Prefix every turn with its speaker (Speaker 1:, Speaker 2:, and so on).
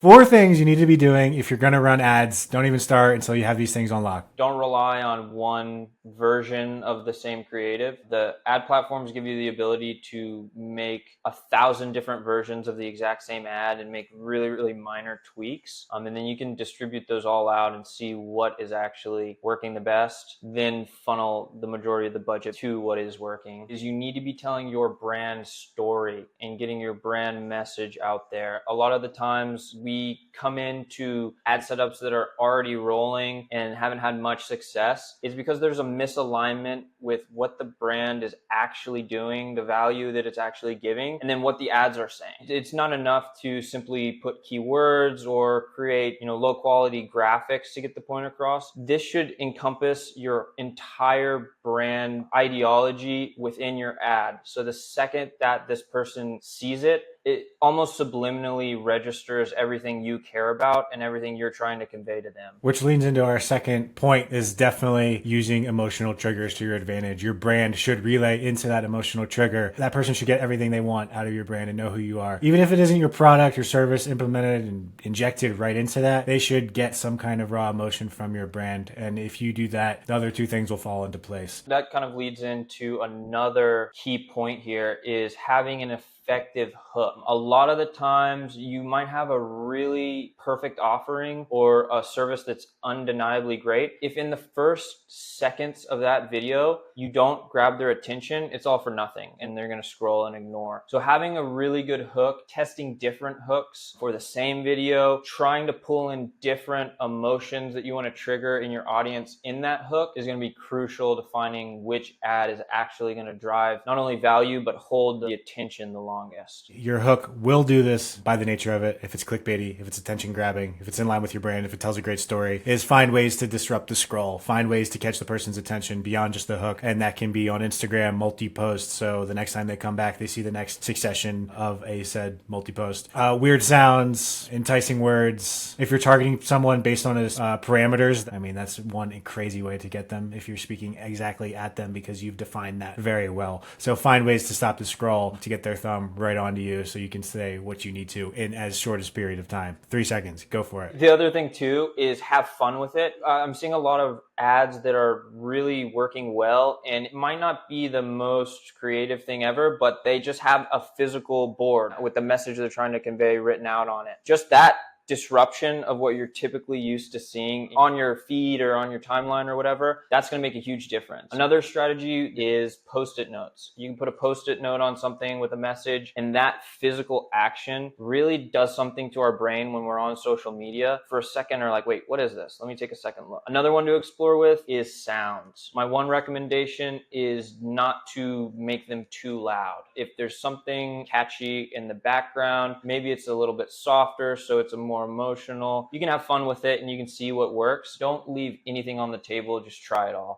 Speaker 1: 4 things you need to be doing if you're going to run ads. Don't even start until you have these things on lock.
Speaker 2: Don't rely on one version of the same creative. The ad platforms give you the ability to make 1,000 different versions of the exact same ad and make really, really minor tweaks. And then you can distribute those all out and see what is actually working the best, then funnel the majority of the budget to what is working. Is you need to be telling your brand story and getting your brand message out there. A lot of the times we come into ad setups that are already rolling and haven't had much success is because there's a misalignment with what the brand is actually doing, the value that it's actually giving, and then what the ads are saying. It's not enough to simply put keywords or create, low quality graphics to get the point across. This should encompass your entire brand ideology within your ad. So the second that this person sees it, it almost subliminally registers everything you care about and everything you're trying to convey to them.
Speaker 1: Which leans into our second point is definitely using emotional triggers to your advantage. Your brand should relay into that emotional trigger. That person should get everything they want out of your brand and know who you are. Even if it isn't your product or service implemented and injected right into that, they should get some kind of raw emotion from your brand. And if you do that, the other 2 things will fall into place.
Speaker 2: That kind of leads into another key point here is having an effective hook. A lot of the times you might have a really perfect offering or a service that's undeniably great. If in the first seconds of that video you don't grab their attention, it's all for nothing and they're going to scroll and ignore. So having a really good hook, testing different hooks for the same video, trying to pull in different emotions that you want to trigger in your audience in that hook is going to be crucial to finding which ad is actually going to drive not only value but hold the attention the longest.
Speaker 1: Your hook will do this by the nature of it. If it's clickbaity, if it's attention grabbing, if it's in line with your brand, if it tells a great story, is find ways to disrupt the scroll, find ways to catch the person's attention beyond just the hook. And that can be on Instagram, multi-post. So the next time they come back, they see the next succession of a said multi-post. Weird sounds, enticing words. If you're targeting someone based on his parameters, I mean, that's one crazy way to get them if you're speaking exactly at them because you've defined that very well. So find ways to stop the scroll to get their thumb right onto you so you can say what you need to in as short as period of time. 3 seconds. Go for it.
Speaker 2: The other thing too is have fun with it. I'm seeing a lot of ads that are really working well, and it might not be the most creative thing ever, but they just have a physical board with the message they're trying to convey written out on it. Just that disruption of what you're typically used to seeing on your feed or on your timeline or whatever, that's going to make a huge difference. Another strategy is post-it notes. You can put a post-it note on something with a message, and that physical action really does something to our brain when we're on social media. For a second, are like, wait, what is this? Let me take a second look. Another one to explore with is sounds. My one recommendation is not to make them too loud. If there's something catchy in the background, maybe it's a little bit softer, so it's a more emotional. You can have fun with it and you can see what works. Don't leave anything on the table, just try it all.